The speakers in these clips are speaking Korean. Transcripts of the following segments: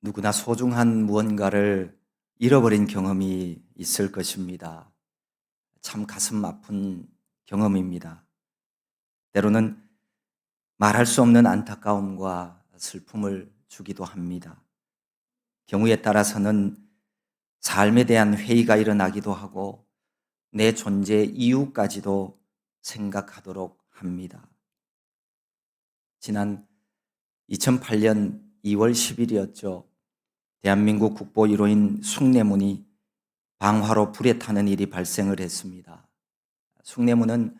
누구나 소중한 무언가를 잃어버린 경험이 있을 것입니다. 참 가슴 아픈 경험입니다. 때로는 말할 수 없는 안타까움과 슬픔을 주기도 합니다. 경우에 따라서는 삶에 대한 회의가 일어나기도 하고 내 존재 이유까지도 생각하도록 합니다. 지난 2008년 2월 10일이었죠. 대한민국 국보 1호인 숭례문이 방화로 불에 타는 일이 발생을 했습니다. 숭례문은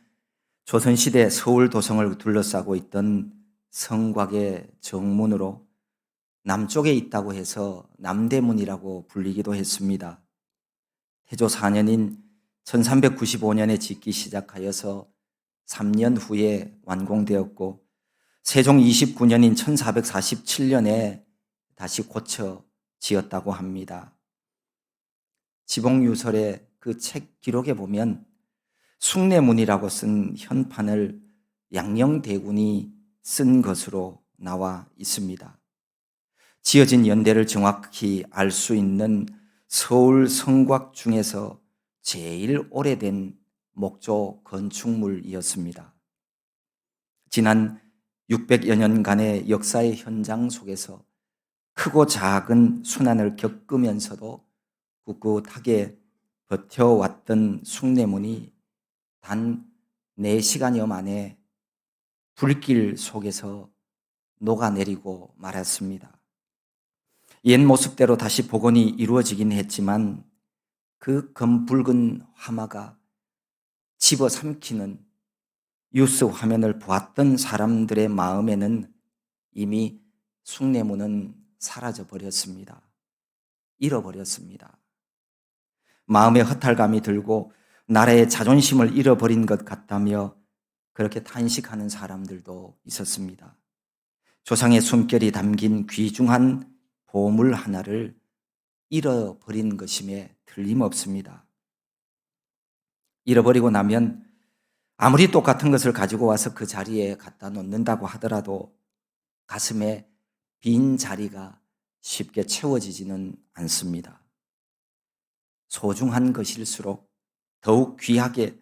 조선시대 서울 도성을 둘러싸고 있던 성곽의 정문으로 남쪽에 있다고 해서 남대문이라고 불리기도 했습니다. 태조 4년인 1395년에 짓기 시작하여서 3년 후에 완공되었고 세종 29년인 1447년에 다시 고쳐 지었다고 합니다. 지봉유설의 그 책 기록에 보면 숭례문이라고 쓴 현판을 양녕대군이 쓴 것으로 나와 있습니다. 지어진 연대를 정확히 알 수 있는 서울 성곽 중에서 제일 오래된 목조 건축물이었습니다. 지난 600여 년간의 역사의 현장 속에서 크고 작은 순환을 겪으면서도 꿋꿋하게 버텨왔던 숭례문이 단 4시간여 만에 불길 속에서 녹아내리고 말았습니다. 옛 모습대로 다시 복원이 이루어지긴 했지만 그 검붉은 화마가 집어삼키는 뉴스 화면을 보았던 사람들의 마음에는 이미 숭례문은 사라져 버렸습니다. 잃어버렸습니다. 마음의 허탈감이 들고 나라의 자존심을 잃어버린 것 같다며 그렇게 탄식하는 사람들도 있었습니다. 조상의 숨결이 담긴 귀중한 보물 하나를 잃어버린 것임에 틀림없습니다. 잃어버리고 나면 아무리 똑같은 것을 가지고 와서 그 자리에 갖다 놓는다고 하더라도 가슴에 빈 자리가 쉽게 채워지지는 않습니다. 소중한 것일수록 더욱 귀하게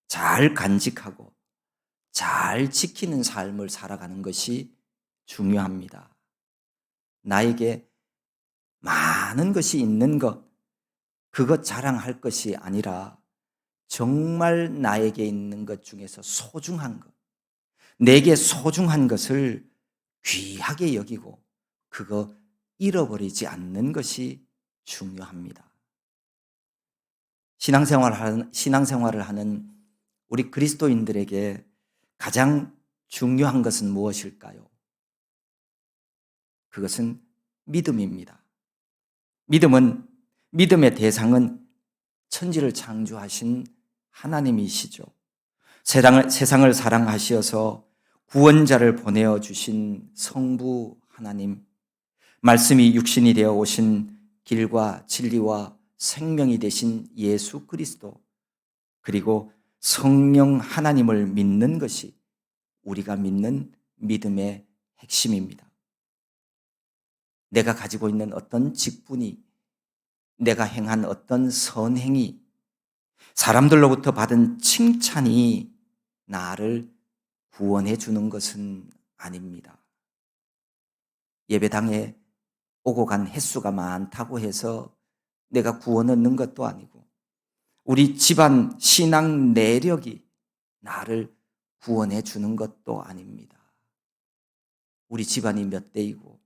잘 간직하고 잘 지키는 삶을 살아가는 것이 중요합니다. 나에게 많은 것이 있는 것, 그것 자랑할 것이 아니라 정말 나에게 있는 것 중에서 소중한 것, 내게 소중한 것을 귀하게 여기고 그거 잃어버리지 않는 것이 중요합니다. 신앙생활을 하는 우리 그리스도인들에게 가장 중요한 것은 무엇일까요? 그것은 믿음입니다. 믿음의 대상은 천지를 창조하신 하나님이시죠. 세상을 사랑하시어서 구원자를 보내어 주신 성부 하나님, 말씀이 육신이 되어 오신 길과 진리와 생명이 되신 예수 그리스도, 그리고 성령 하나님을 믿는 것이 우리가 믿는 믿음의 핵심입니다. 내가 가지고 있는 어떤 직분이, 내가 행한 어떤 선행이, 사람들로부터 받은 칭찬이 나를 구원해 주는 것은 아닙니다. 예배당에 오고 간 횟수가 많다고 해서 내가 구원 얻는 것도 아니고, 우리 집안 신앙 내력이 나를 구원해 주는 것도 아닙니다. 우리 집안이 몇 대이고,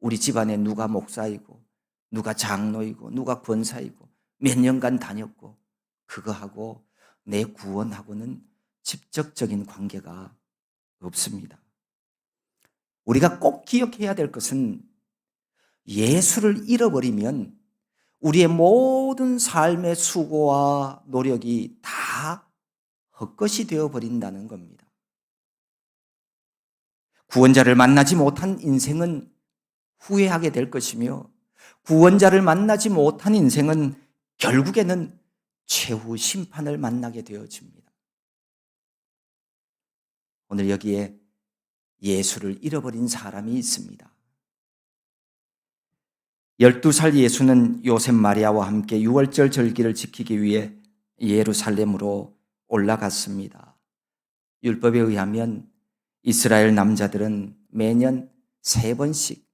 우리 집안에 누가 목사이고, 누가 장로이고, 누가 권사이고, 몇 년간 다녔고, 그거하고 내 구원하고는 직접적인 관계가 없습니다. 우리가 꼭 기억해야 될 것은 예수를 잃어버리면 우리의 모든 삶의 수고와 노력이 다 헛것이 되어버린다는 겁니다. 구원자를 만나지 못한 인생은 후회하게 될 것이며, 구원자를 만나지 못한 인생은 결국에는 최후 심판을 만나게 되어집니다. 오늘 여기에 예수를 잃어버린 사람이 있습니다. 12살 예수는 요셉 마리아와 함께 유월절 절기를 지키기 위해 예루살렘으로 올라갔습니다. 율법에 의하면 이스라엘 남자들은 매년 3번씩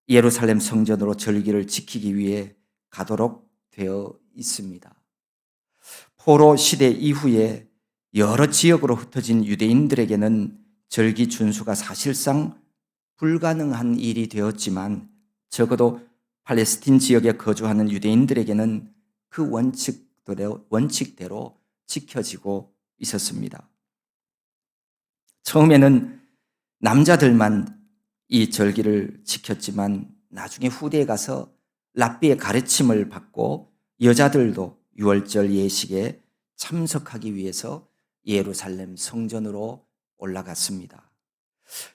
예루살렘 성전으로 절기를 지키기 위해 가도록 되어 있습니다. 포로 시대 이후에 여러 지역으로 흩어진 유대인들에게는 절기 준수가 사실상 불가능한 일이 되었지만 적어도 팔레스틴 지역에 거주하는 유대인들에게는 그 원칙대로 지켜지고 있었습니다. 처음에는 남자들만 이 절기를 지켰지만 나중에 후대에 가서 랍비의 가르침을 받고 여자들도 유월절 예식에 참석하기 위해서 예루살렘 성전으로 올라갔습니다.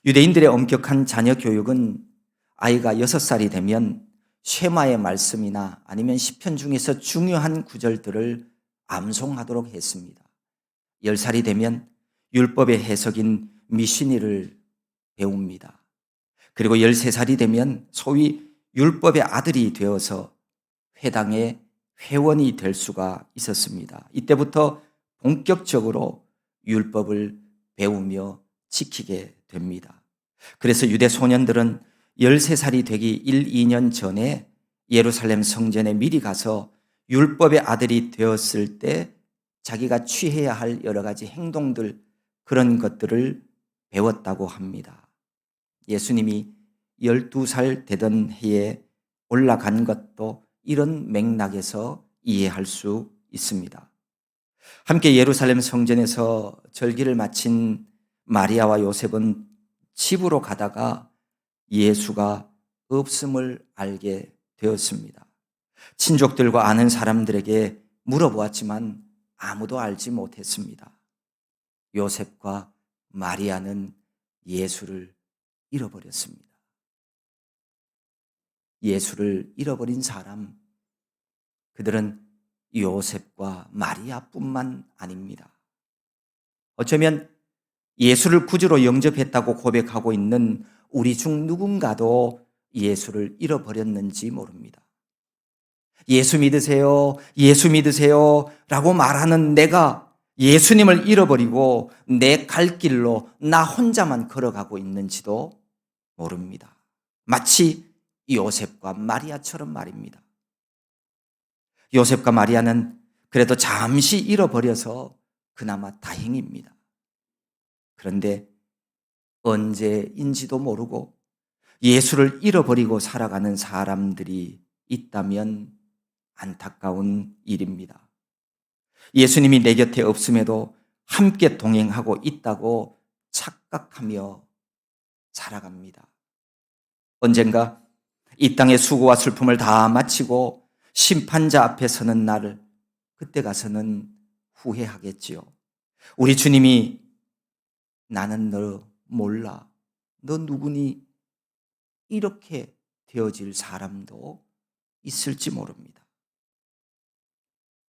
유대인들의 엄격한 자녀 교육은 아이가 6살이 되면 쉐마의 말씀이나 아니면 시편 중에서 중요한 구절들을 암송하도록 했습니다. 10살이 되면 율법의 해석인 미시니를 배웁니다. 그리고 13살이 되면 소위 율법의 아들이 되어서 회당의 회원이 될 수가 있었습니다. 이때부터 본격적으로 율법을 배우며 지키게 됩니다. 그래서 유대 소년들은 13살이 되기 1, 2년 전에 예루살렘 성전에 미리 가서 율법의 아들이 되었을 때 자기가 취해야 할 여러 가지 행동들, 그런 것들을 배웠다고 합니다. 예수님이 12살 되던 해에 올라간 것도 이런 맥락에서 이해할 수 있습니다. 함께 예루살렘 성전에서 절기를 마친 마리아와 요셉은 집으로 가다가 예수가 없음을 알게 되었습니다. 친족들과 아는 사람들에게 물어보았지만 아무도 알지 못했습니다. 요셉과 마리아는 예수를 잃어버렸습니다. 예수를 잃어버린 사람, 그들은 요셉과 마리아뿐만 아닙니다. 어쩌면 예수를 구주로 영접했다고 고백하고 있는 우리 중 누군가도 예수를 잃어버렸는지 모릅니다. 예수 믿으세요, 예수 믿으세요 라고 말하는 내가 예수님을 잃어버리고 내 갈 길로 나 혼자만 걸어가고 있는지도 모릅니다. 마치 요셉과 마리아처럼 말입니다. 요셉과 마리아는 그래도 잠시 잃어버려서 그나마 다행입니다. 그런데 언제인지도 모르고 예수를 잃어버리고 살아가는 사람들이 있다면 안타까운 일입니다. 예수님이 내 곁에 없음에도 함께 동행하고 있다고 착각하며 살아갑니다. 언젠가 이 땅의 수고와 슬픔을 다 마치고 심판자 앞에 서는 날을 그때 가서는 후회하겠지요. 우리 주님이 나는 너 몰라, 너 누구니? 이렇게 되어질 사람도 있을지 모릅니다.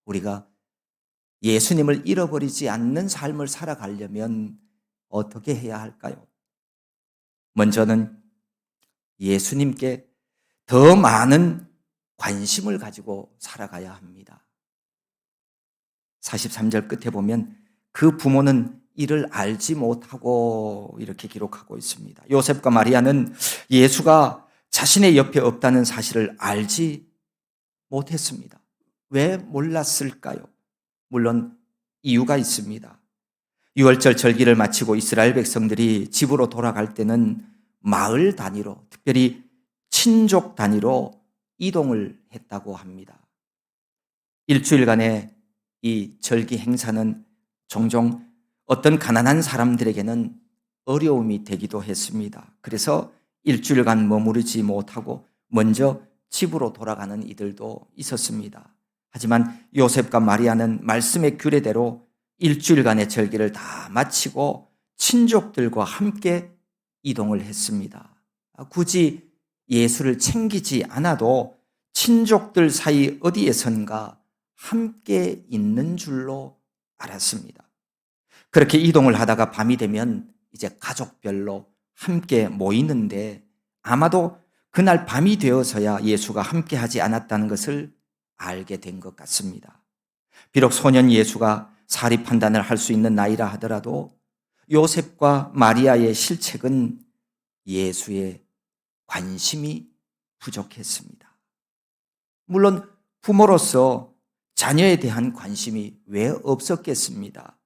우리가 예수님을 잃어버리지 않는 삶을 살아가려면 어떻게 해야 할까요? 먼저는 예수님께 더 많은 관심을 가지고 살아가야 합니다. 43절 끝에 보면 그 부모는 이를 알지 못하고 이렇게 기록하고 있습니다. 요셉과 마리아는 예수가 자신의 옆에 없다는 사실을 알지 못했습니다. 왜 몰랐을까요? 물론 이유가 있습니다. 유월절 절기를 마치고 이스라엘 백성들이 집으로 돌아갈 때는 마을 단위로, 특별히 친족 단위로 이동을 했다고 합니다. 일주일간의 이 절기 행사는 종종 어떤 가난한 사람들에게는 어려움이 되기도 했습니다. 그래서 일주일간 머무르지 못하고 먼저 집으로 돌아가는 이들도 있었습니다. 하지만 요셉과 마리아는 말씀의 규례대로 일주일간의 절기를 다 마치고 친족들과 함께 이동을 했습니다. 굳이 예수를 챙기지 않아도 친족들 사이 어디에선가 함께 있는 줄로 알았습니다. 그렇게 이동을 하다가 밤이 되면 이제 가족별로 함께 모이는데 아마도 그날 밤이 되어서야 예수가 함께하지 않았다는 것을 알게 된 것 같습니다. 비록 소년 예수가 사리 판단을 할 수 있는 나이라 하더라도 요셉과 마리아의 실책은 예수의 관심이 부족했습니다. 물론 부모로서 자녀에 대한 관심이 왜 없었겠습니까?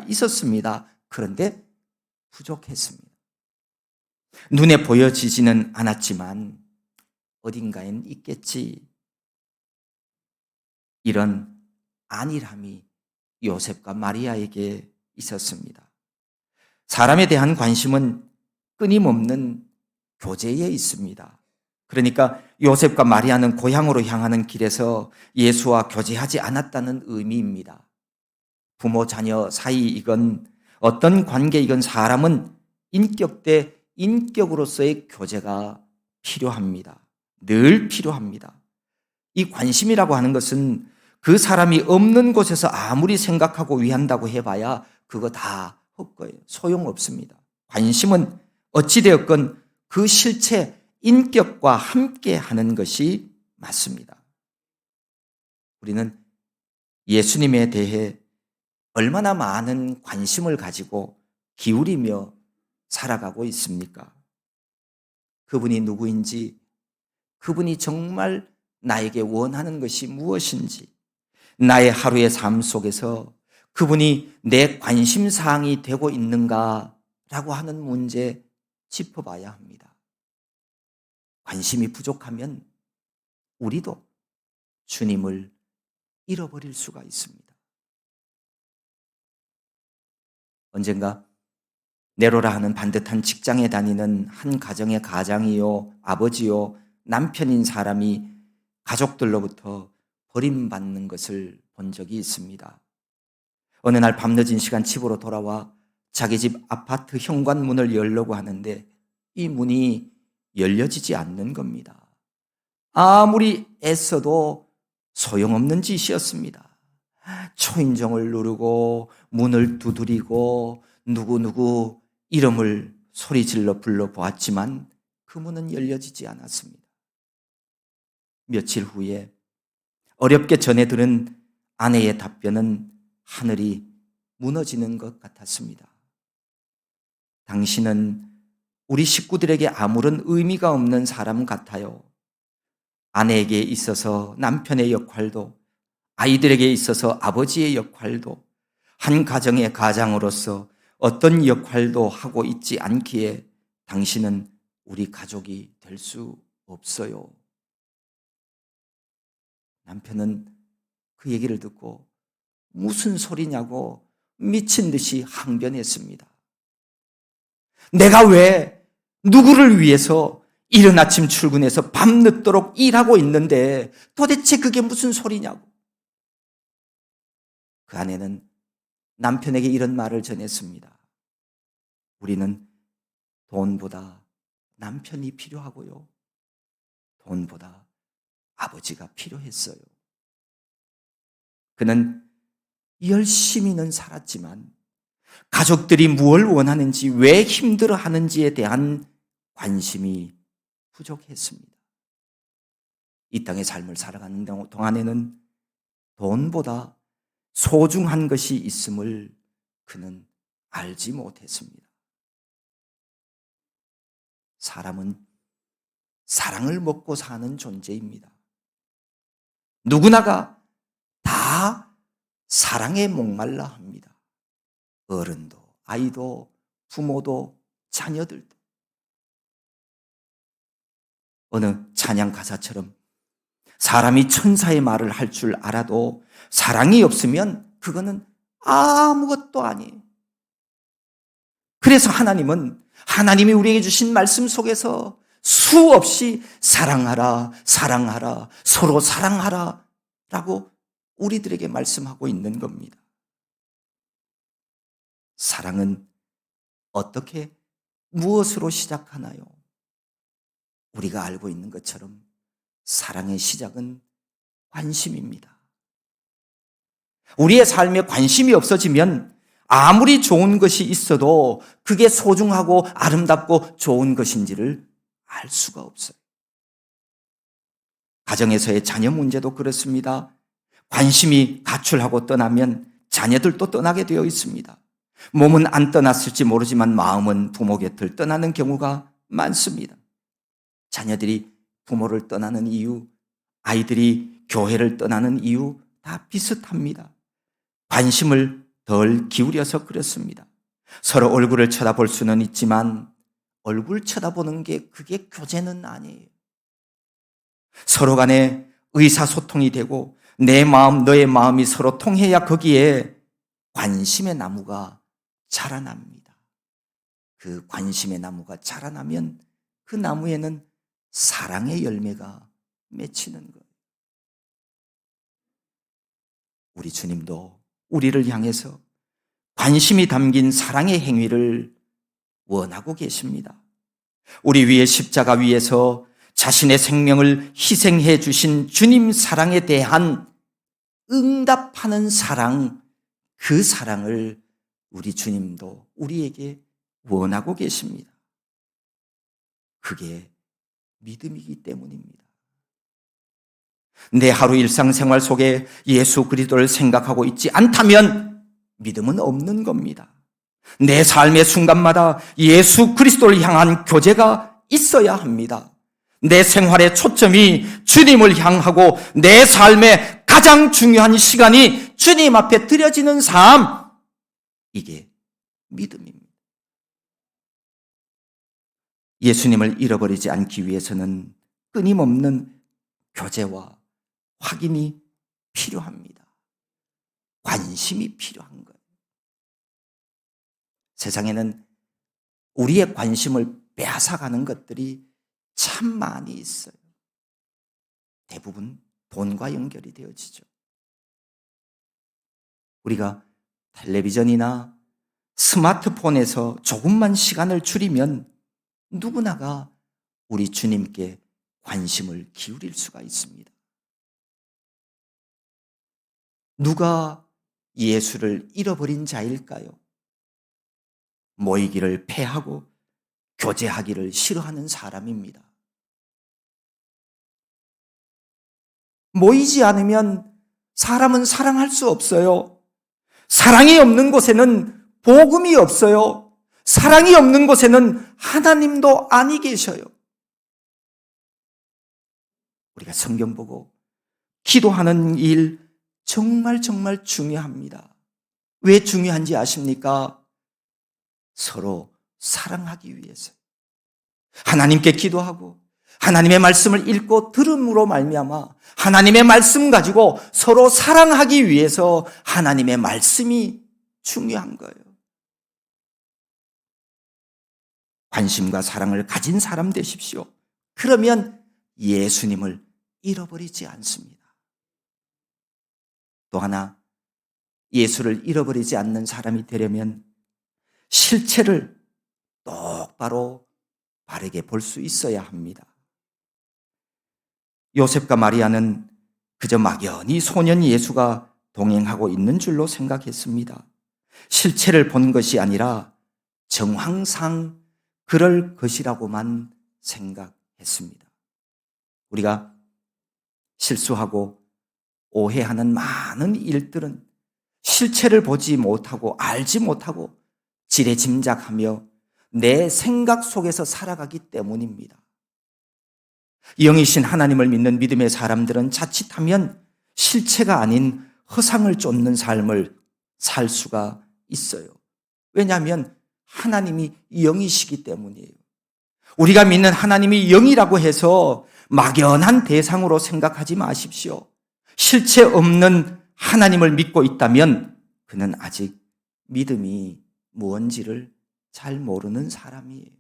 있었습니다. 그런데 부족했습니다. 눈에 보여지지는 않았지만 어딘가엔 있겠지. 이런 안일함이 요셉과 마리아에게 있었습니다. 사람에 대한 관심은 끊임없는 교제에 있습니다. 그러니까 요셉과 마리아는 고향으로 향하는 길에서 예수와 교제하지 않았다는 의미입니다. 부모 자녀 사이이건 어떤 관계이건 사람은 인격 대 인격으로서의 교제가 필요합니다. 늘 필요합니다. 이 관심이라고 하는 것은 그 사람이 없는 곳에서 아무리 생각하고 위한다고 해봐야 그거 다 헛거예요. 소용없습니다. 관심은 어찌되었건 그 실체, 인격과 함께 하는 것이 맞습니다. 우리는 예수님에 대해 얼마나 많은 관심을 가지고 기울이며 살아가고 있습니까? 그분이 누구인지, 그분이 정말 나에게 원하는 것이 무엇인지, 나의 하루의 삶 속에서 그분이 내 관심사항이 되고 있는가라고 하는 문제 짚어봐야 합니다. 관심이 부족하면 우리도 주님을 잃어버릴 수가 있습니다. 언젠가 네로라 하는 반듯한 직장에 다니는 한 가정의 가장이요, 아버지요, 남편인 사람이 가족들로부터 버림받는 것을 본 적이 있습니다. 어느 날 밤늦은 시간 집으로 돌아와 자기 집 아파트 현관문을 열려고 하는데 이 문이 열려지지 않는 겁니다. 아무리 애써도 소용없는 짓이었습니다. 초인종을 누르고 문을 두드리고 누구누구 이름을 소리질러 불러보았지만 그 문은 열려지지 않았습니다. 며칠 후에 어렵게 전해 들은 아내의 답변은 하늘이 무너지는 것 같았습니다. 당신은 우리 식구들에게 아무런 의미가 없는 사람 같아요. 아내에게 있어서 남편의 역할도, 아이들에게 있어서 아버지의 역할도, 한 가정의 가장으로서 어떤 역할도 하고 있지 않기에 당신은 우리 가족이 될 수 없어요. 남편은 그 얘기를 듣고 무슨 소리냐고 미친 듯이 항변했습니다. 내가 왜 누구를 위해서 이른 아침 출근해서 밤늦도록 일하고 있는데 도대체 그게 무슨 소리냐고. 그 아내는 남편에게 이런 말을 전했습니다. 우리는 돈보다 남편이 필요하고요. 돈보다 아버지가 필요했어요. 그는 열심히는 살았지만 가족들이 무엇을 원하는지, 왜 힘들어하는지에 대한 관심이 부족했습니다. 이 땅의 삶을 살아가는 동안에는 돈보다 소중한 것이 있음을 그는 알지 못했습니다. 사람은 사랑을 먹고 사는 존재입니다. 누구나가 다 사랑에 목말라 합니다. 어른도, 아이도, 부모도, 자녀들도. 어느 찬양 가사처럼 사람이 천사의 말을 할 줄 알아도 사랑이 없으면 그거는 아무것도 아니에요. 그래서 하나님이 우리에게 주신 말씀 속에서 수없이 사랑하라, 사랑하라, 서로 사랑하라 라고 우리들에게 말씀하고 있는 겁니다. 사랑은 어떻게, 무엇으로 시작하나요? 우리가 알고 있는 것처럼 사랑의 시작은 관심입니다. 우리의 삶에 관심이 없어지면 아무리 좋은 것이 있어도 그게 소중하고 아름답고 좋은 것인지를 알 수가 없어요. 가정에서의 자녀 문제도 그렇습니다. 관심이 가출하고 떠나면 자녀들도 떠나게 되어 있습니다. 몸은 안 떠났을지 모르지만 마음은 부모 곁을 떠나는 경우가 많습니다. 자녀들이 부모를 떠나는 이유, 아이들이 교회를 떠나는 이유 다 비슷합니다. 관심을 덜 기울여서 그렇습니다. 서로 얼굴을 쳐다볼 수는 있지만 얼굴 쳐다보는 게 그게 교제는 아니에요. 서로 간에 의사소통이 되고 내 마음, 너의 마음이 서로 통해야 거기에 관심의 나무가 자라납니다. 그 관심의 나무가 자라나면 그 나무에는 사랑의 열매가 맺히는 거예요. 우리 주님도 우리를 향해서 관심이 담긴 사랑의 행위를 원하고 계십니다. 우리 위에 십자가 위에서 자신의 생명을 희생해 주신 주님 사랑에 대한 응답하는 사랑, 그 사랑을 우리 주님도 우리에게 원하고 계십니다. 그게 믿음이기 때문입니다. 내 하루 일상생활 속에 예수 그리스도를 생각하고 있지 않다면 믿음은 없는 겁니다. 내 삶의 순간마다 예수 그리스도를 향한 교제가 있어야 합니다. 내 생활의 초점이 주님을 향하고 내 삶의 가장 중요한 시간이 주님 앞에 드려지는 삶, 이게 믿음입니다. 예수님을 잃어버리지 않기 위해서는 끊임없는 교제와 확인이 필요합니다. 관심이 필요한 거예요. 세상에는 우리의 관심을 빼앗아가는 것들이 참 많이 있어요. 대부분 돈과 연결이 되어지죠. 우리가 텔레비전이나 스마트폰에서 조금만 시간을 줄이면 누구나가 우리 주님께 관심을 기울일 수가 있습니다. 누가 예수를 잃어버린 자일까요? 모이기를 패하고 교제하기를 싫어하는 사람입니다. 모이지 않으면 사람은 사랑할 수 없어요. 사랑이 없는 곳에는 복음이 없어요. 사랑이 없는 곳에는 하나님도 아니 계셔요. 우리가 성경 보고 기도하는 일 정말 중요합니다. 왜 중요한지 아십니까? 서로 사랑하기 위해서. 하나님께 기도하고 하나님의 말씀을 읽고 들음으로 말미암아 하나님의 말씀 가지고 서로 사랑하기 위해서 하나님의 말씀이 중요한 거예요. 관심과 사랑을 가진 사람 되십시오. 그러면 예수님을 잃어버리지 않습니다. 또 하나, 예수를 잃어버리지 않는 사람이 되려면 실체를 똑바로 바르게 볼 수 있어야 합니다. 요셉과 마리아는 그저 막연히 소년 예수가 동행하고 있는 줄로 생각했습니다. 실체를 본 것이 아니라 정황상 그럴 것이라고만 생각했습니다. 우리가 실수하고 오해하는 많은 일들은 실체를 보지 못하고 알지 못하고 지레짐작하며 내 생각 속에서 살아가기 때문입니다. 영이신 하나님을 믿는 믿음의 사람들은 자칫하면 실체가 아닌 허상을 쫓는 삶을 살 수가 있어요. 왜냐하면 하나님이 영이시기 때문이에요. 우리가 믿는 하나님이 영이라고 해서 막연한 대상으로 생각하지 마십시오. 실체 없는 하나님을 믿고 있다면 그는 아직 믿음이 무언지를 잘 모르는 사람이에요.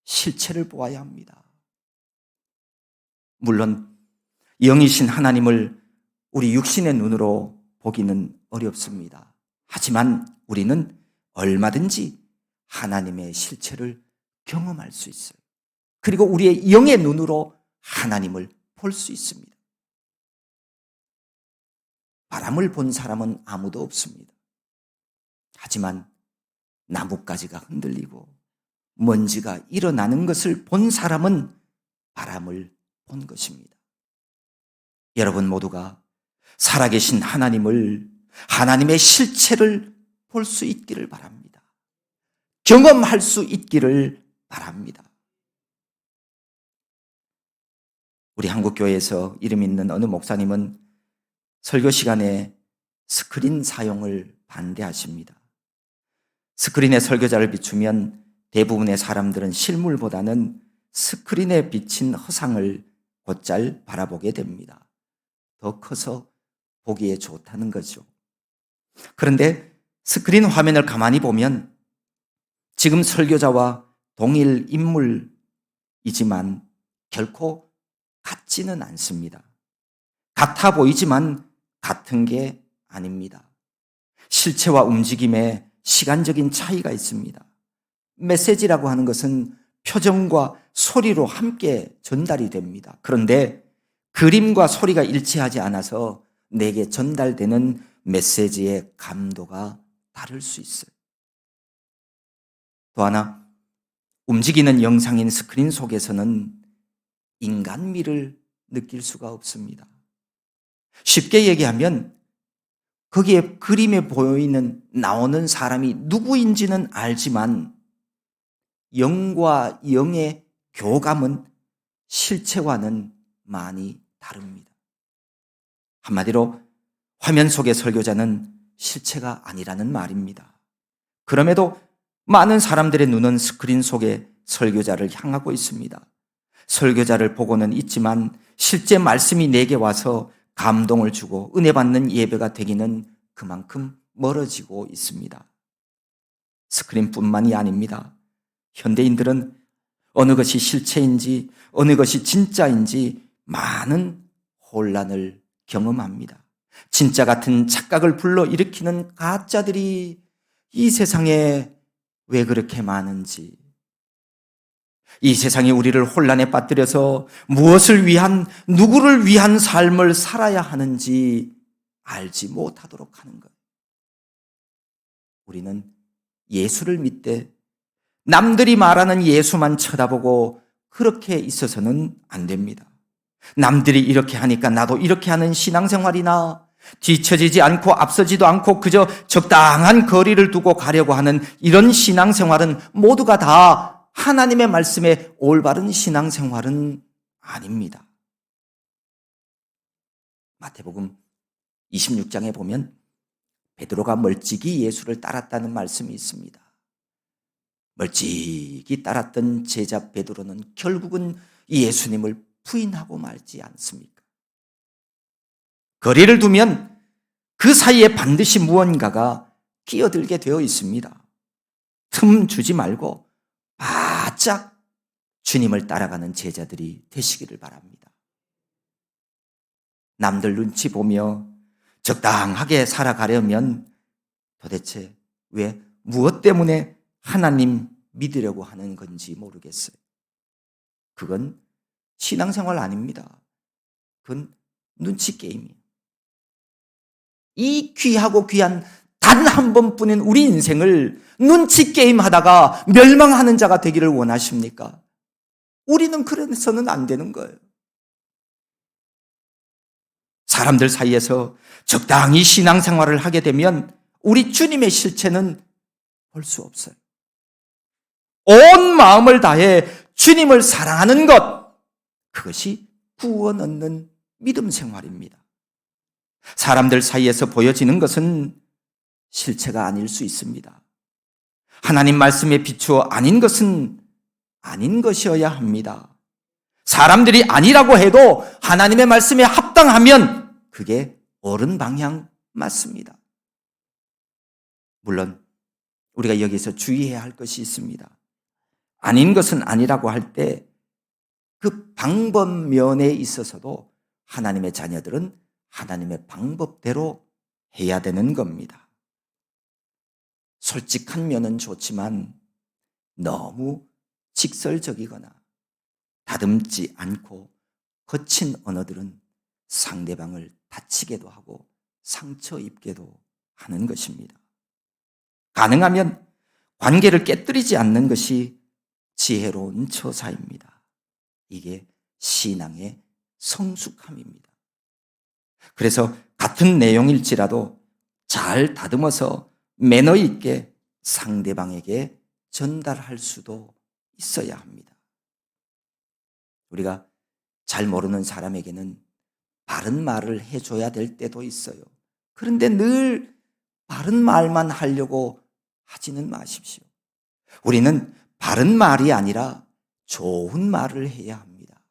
실체를 보아야 합니다. 물론 영이신 하나님을 우리 육신의 눈으로 보기는 어렵습니다. 하지만 우리는 얼마든지 하나님의 실체를 경험할 수 있어요. 그리고 우리의 영의 눈으로 하나님을 볼 수 있습니다. 바람을 본 사람은 아무도 없습니다. 하지만 나뭇가지가 흔들리고 먼지가 일어나는 것을 본 사람은 바람을 본 것입니다. 여러분 모두가 살아계신 하나님의 실체를 볼 수 있기를 바랍니다. 경험할 수 있기를 바랍니다. 우리 한국교회에서 이름 있는 어느 목사님은 설교 시간에 스크린 사용을 반대하십니다. 스크린에 설교자를 비추면 대부분의 사람들은 실물보다는 스크린에 비친 허상을 곧잘 바라보게 됩니다. 더 커서 보기에 좋다는 거죠. 그런데 스크린 화면을 가만히 보면 지금 설교자와 동일 인물이지만 결코 같지는 않습니다. 같아 보이지만 같은 게 아닙니다. 실체와 움직임에 시간적인 차이가 있습니다. 메시지라고 하는 것은 표정과 소리로 함께 전달이 됩니다. 그런데 그림과 소리가 일치하지 않아서 내게 전달되는 메시지의 감도가 다를 수 있어요. 또 하나, 움직이는 영상인 스크린 속에서는 인간미를 느낄 수가 없습니다. 쉽게 얘기하면 거기에 그림에 나오는 사람이 누구인지는 알지만 영과 영의 교감은 실체와는 많이 다릅니다. 한마디로 화면 속의 설교자는 실체가 아니라는 말입니다. 그럼에도 많은 사람들의 눈은 스크린 속의 설교자를 향하고 있습니다. 설교자를 보고는 있지만 실제 말씀이 내게 와서 감동을 주고 은혜 받는 예배가 되기는 그만큼 멀어지고 있습니다. 스크린뿐만이 아닙니다. 현대인들은 어느 것이 실체인지 어느 것이 진짜인지 많은 혼란을 경험합니다. 진짜 같은 착각을 불러일으키는 가짜들이 이 세상에 왜 그렇게 많은지, 이 세상이 우리를 혼란에 빠뜨려서 무엇을 위한, 누구를 위한 삶을 살아야 하는지 알지 못하도록 하는 것. 우리는 예수를 믿되 남들이 말하는 예수만 쳐다보고 그렇게 있어서는 안 됩니다. 남들이 이렇게 하니까 나도 이렇게 하는 신앙생활이나 뒤처지지 않고 앞서지도 않고 그저 적당한 거리를 두고 가려고 하는 이런 신앙생활은 모두가 다 하나님의 말씀에 올바른 신앙생활은 아닙니다. 마태복음 26장에 보면 베드로가 멀찍이 예수를 따랐다는 말씀이 있습니다. 멀찍이 따랐던 제자 베드로는 결국은 예수님을 부인하고 말지 않습니까? 거리를 두면 그 사이에 반드시 무언가가 끼어들게 되어 있습니다. 틈 주지 말고 바짝 주님을 따라가는 제자들이 되시기를 바랍니다. 남들 눈치 보며 적당하게 살아가려면 도대체 왜 무엇 때문에 하나님 믿으려고 하는 건지 모르겠어요. 그건 신앙생활 아닙니다. 그건 눈치 게임이에요. 이 귀하고 귀한 단 한 번뿐인 우리 인생을 눈치 게임 하다가 멸망하는 자가 되기를 원하십니까? 우리는 그래서는 안 되는 거예요. 사람들 사이에서 적당히 신앙생활을 하게 되면 우리 주님의 실체는 볼 수 없어요. 온 마음을 다해 주님을 사랑하는 것, 그것이 구원 얻는 믿음 생활입니다. 사람들 사이에서 보여지는 것은 실체가 아닐 수 있습니다. 하나님 말씀에 비추어 아닌 것은 아닌 것이어야 합니다. 사람들이 아니라고 해도 하나님의 말씀에 합당하면 그게 옳은 방향 맞습니다. 물론 우리가 여기서 주의해야 할 것이 있습니다. 아닌 것은 아니라고 할 때 그 방법면에 있어서도 하나님의 자녀들은 하나님의 방법대로 해야 되는 겁니다. 솔직한 면은 좋지만 너무 직설적이거나 다듬지 않고 거친 언어들은 상대방을 다치게도 하고 상처 입게도 하는 것입니다. 가능하면 관계를 깨뜨리지 않는 것이 지혜로운 처사입니다. 이게 신앙의 성숙함입니다. 그래서 같은 내용일지라도 잘 다듬어서 매너 있게 상대방에게 전달할 수도 있어야 합니다. 우리가 잘 모르는 사람에게는 바른 말을 해줘야 될 때도 있어요. 그런데 늘 바른 말만 하려고 하지는 마십시오. 우리는 바른 말이 아니라 좋은 말을 해야 합니다.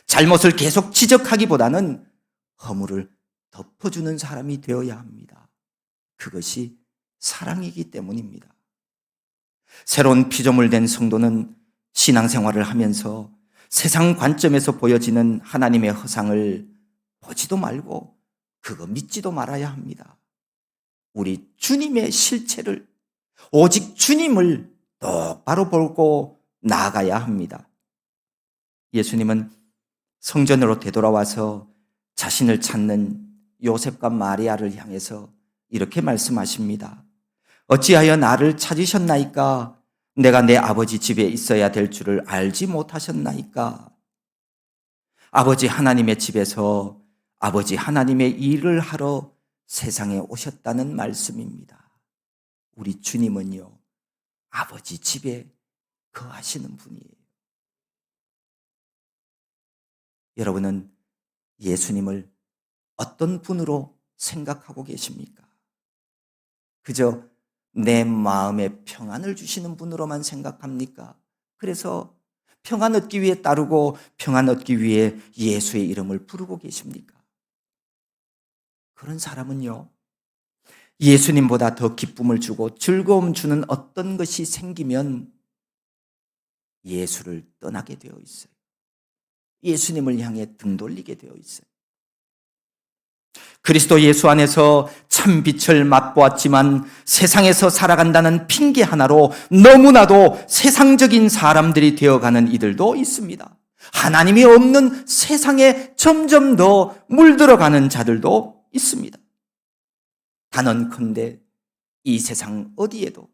잘못을 계속 지적하기보다는 허물을 덮어주는 사람이 되어야 합니다. 그것이 사랑이기 때문입니다. 새로운 피조물 된 성도는 신앙생활을 하면서 세상 관점에서 보여지는 하나님의 허상을 보지도 말고 그거 믿지도 말아야 합니다. 우리 주님의 실체를, 오직 주님을 똑바로 보고 나아가야 합니다. 예수님은 성전으로 되돌아와서 자신을 찾는 요셉과 마리아를 향해서 이렇게 말씀하십니다. 어찌하여 나를 찾으셨나이까? 내가 내 아버지 집에 있어야 될 줄을 알지 못하셨나이까? 아버지 하나님의 집에서 아버지 하나님의 일을 하러 세상에 오셨다는 말씀입니다. 우리 주님은요, 아버지 집에 거하시는 분이에요. 여러분은 예수님을 어떤 분으로 생각하고 계십니까? 그저 내 마음에 평안을 주시는 분으로만 생각합니까? 그래서 평안 얻기 위해 따르고 평안 얻기 위해 예수의 이름을 부르고 계십니까? 그런 사람은요, 예수님보다 더 기쁨을 주고 즐거움 주는 어떤 것이 생기면 예수를 떠나게 되어 있어요. 예수님을 향해 등 돌리게 되어 있어요. 그리스도 예수 안에서 참 빛을 맛보았지만 세상에서 살아간다는 핑계 하나로 너무나도 세상적인 사람들이 되어가는 이들도 있습니다. 하나님이 없는 세상에 점점 더 물들어가는 자들도 있습니다. 단언컨대 이 세상 어디에도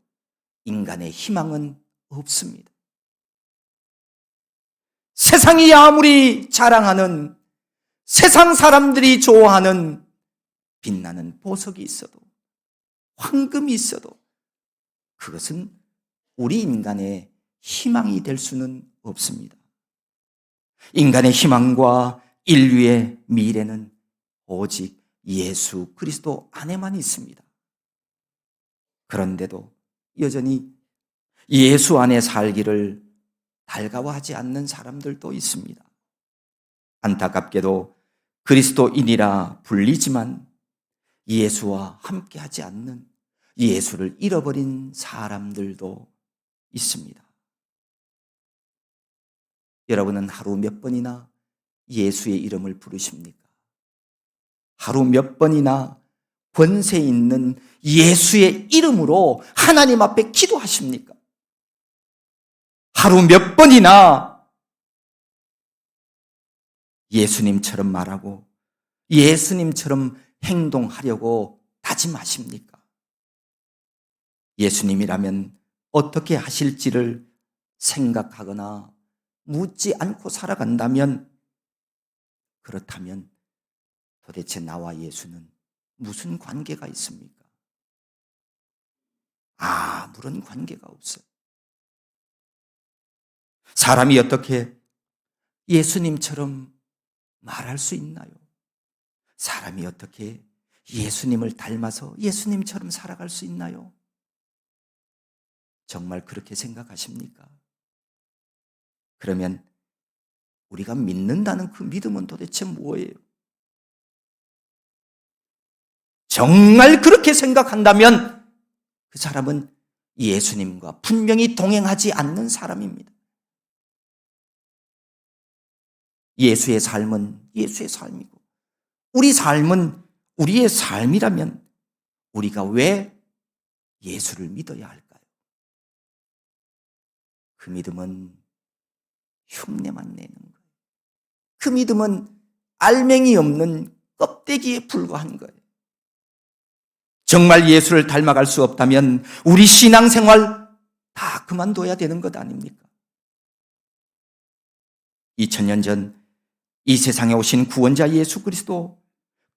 인간의 희망은 없습니다. 세상이 아무리 자랑하는, 세상 사람들이 좋아하는 빛나는 보석이 있어도, 황금이 있어도 그것은 우리 인간의 희망이 될 수는 없습니다. 인간의 희망과 인류의 미래는 오직 예수 그리스도 안에만 있습니다. 그런데도 여전히 예수 안에 살기를 달가워하지 않는 사람들도 있습니다. 안타깝게도 그리스도인이라 불리지만 예수와 함께하지 않는, 예수를 잃어버린 사람들도 있습니다. 여러분은 하루 몇 번이나 예수의 이름을 부르십니까? 하루 몇 번이나 권세 있는 예수의 이름으로 하나님 앞에 기도하십니까? 하루 몇 번이나 예수님처럼 말하고 예수님처럼 행동하려고 다짐하십니까? 예수님이라면 어떻게 하실지를 생각하거나 묻지 않고 살아간다면, 그렇다면 도대체 나와 예수는 무슨 관계가 있습니까? 아무런 관계가 없어요. 사람이 어떻게 예수님처럼 말할 수 있나요? 사람이 어떻게 예수님을 닮아서 예수님처럼 살아갈 수 있나요? 정말 그렇게 생각하십니까? 그러면 우리가 믿는다는 그 믿음은 도대체 뭐예요? 정말 그렇게 생각한다면 그 사람은 예수님과 분명히 동행하지 않는 사람입니다. 예수의 삶은 예수의 삶이고 우리 삶은 우리의 삶이라면 우리가 왜 예수를 믿어야 할까요? 그 믿음은 흉내만 내는 거예요. 그 믿음은 알맹이 없는 껍데기에 불과한 거예요. 정말 예수를 닮아갈 수 없다면 우리 신앙생활 다 그만둬야 되는 것 아닙니까? 2000년 전 이 세상에 오신 구원자 예수 그리스도,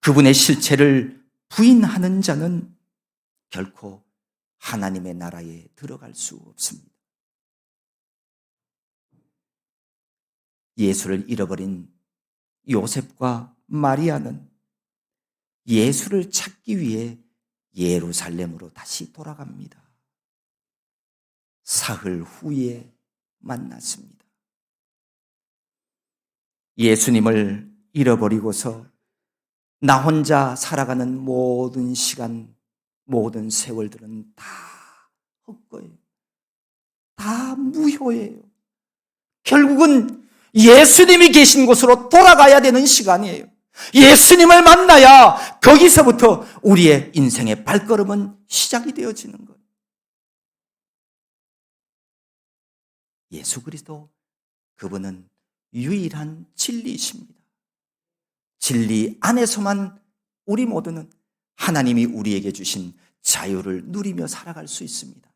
그분의 실체를 부인하는 자는 결코 하나님의 나라에 들어갈 수 없습니다. 예수를 잃어버린 요셉과 마리아는 예수를 찾기 위해 예루살렘으로 다시 돌아갑니다. 사흘 후에 만났습니다. 예수님을 잃어버리고서 나 혼자 살아가는 모든 시간, 모든 세월들은 다 헛거예요. 다 무효예요. 결국은 예수님이 계신 곳으로 돌아가야 되는 시간이에요. 예수님을 만나야 거기서부터 우리의 인생의 발걸음은 시작이 되어지는 거예요. 예수 그리스도, 그분은 유일한 진리이십니다. 진리 안에서만 우리 모두는 하나님이 우리에게 주신 자유를 누리며 살아갈 수 있습니다.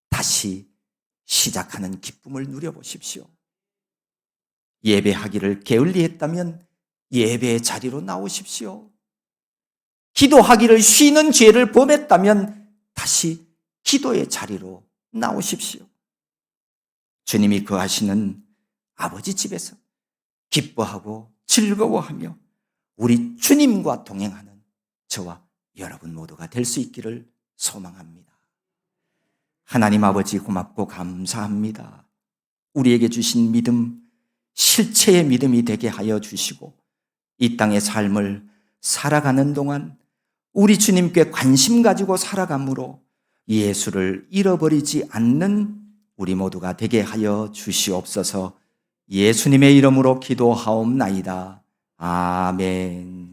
다시 시작하는 기쁨을 누려보십시오. 예배하기를 게을리했다면 예배의 자리로 나오십시오. 기도하기를 쉬는 죄를 범했다면 다시 기도의 자리로 나오십시오. 주님이 거하시는 아버지 집에서 기뻐하고 즐거워하며 우리 주님과 동행하는 저와 여러분 모두가 될 수 있기를 소망합니다. 하나님 아버지, 고맙고 감사합니다. 우리에게 주신 믿음, 실체의 믿음이 되게 하여 주시고 이 땅의 삶을 살아가는 동안 우리 주님께 관심 가지고 살아감으로 예수를 잃어버리지 않는 우리 모두가 되게 하여 주시옵소서. 예수님의 이름으로 기도하옵나이다. 아멘.